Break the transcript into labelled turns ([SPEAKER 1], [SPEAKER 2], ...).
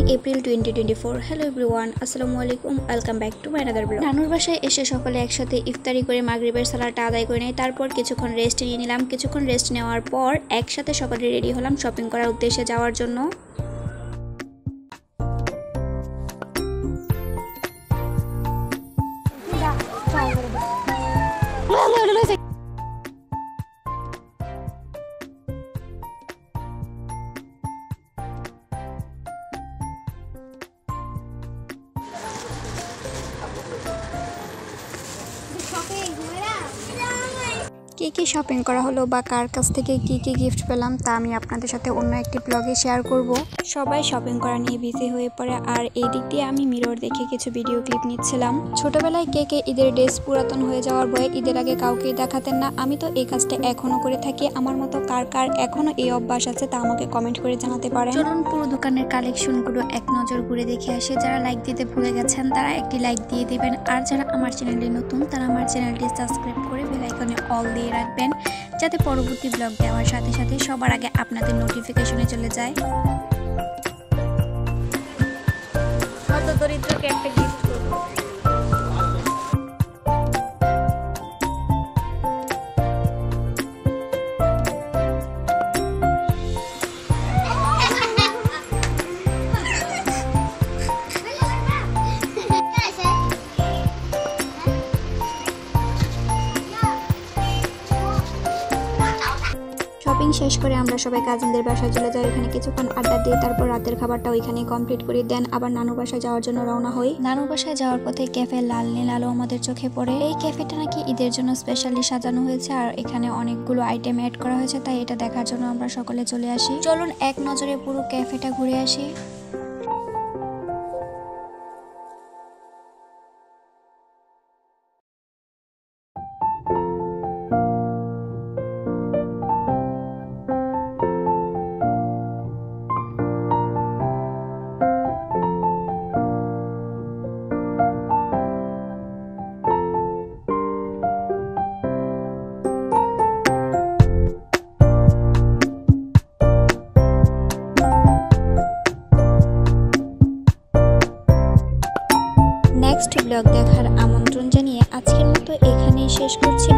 [SPEAKER 1] April 2024. Hello everyone, আসসালামু আলাইকুম, welcome back to my another blog. নানুর বাসায় এসে সকলে একসাথে ইফতারি করে মাগরিবের সালাতটা আদায় করে নেই। তারপর কিছুক্ষণ রেস্ট নিয়ে নিলাম। কিছুক্ষণ রেস্ট নেওয়ার পর একসাথে সকলে রেডি হলাম শপিং করার উদ্দেশ্যে যাওয়ার জন্য। কি শপিং করা হলো বা কার কাছ থেকে কি গিফট পেলাম তা আমি আপনাদের সাথে অন্য একটি ব্লগে শেয়ার করব। সবাই শপিং করা নিয়ে বিজি হয়ে পড়ে আর এই দিক দিয়ে আমি মিরর দেখে কিছু ভিডিও ক্লিপ নিচ্ছিলাম। ছোটবেলায় কে ঈদের ড্রেস পুরাতন হয়ে যাওয়ার ভয়ে ঈদের আগে কাউকেই দেখাতেন না। আমি তো এই কাজটা এখনো করে থাকি। আমার মতো কার এখনো এই অভ্যাস আছে তা আমাকে কমেন্ট করে জানাতে পারেন। চলুন পুরো দোকানের কালেকশনগুলো এক নজর ঘুরে দেখে আসে। যারা লাইক দিতে ভুলে গেছেন তারা একটি লাইক দিয়ে দিবেন, আর যারা আমার চ্যানেলে নতুন তারা আমার চ্যানেলটি সাবস্ক্রাইব করে বেল আইকনে অল দিয়ে রাখবেন, যাতে পরবর্তী ব্লগ দেওয়ার সাথে সাথে সবার আগে আপনাদের নোটিফিকেশনে চলে যায়। কত দরিদ্রকে একটা গিফট করব। শপিং শেষ করে আমরা সবাই কাজিনদের বাসায় চলে যাই। ওখানে কিছুক্ষণ আড্ডা দিয়ে তারপর রাতের খাবারটা ওইখানে কমপ্লিট করে দেন। আবার নানু বাসায় যাওয়ার জন্য রওনা হই। নানু বাসায় যাওয়ার পথে ক্যাফে লাল নীল আলো আমাদের চোখে পড়ে। এই ক্যাফেটা নাকি ঈদের জন্য স্পেশালি সাজানো হয়েছে আর এখানে অনেকগুলো আইটেম অ্যাড করা হয়েছে, তাই এটা দেখার জন্য আমরা সকলে চলে আসি। চলুন এক নজরে পুরো ক্যাফেটা ঘুরে আসি। নেক্সট ব্লগ দেখার আমন্ত্রণ জানিয়ে আজকের মতো এখানেই শেষ করছি।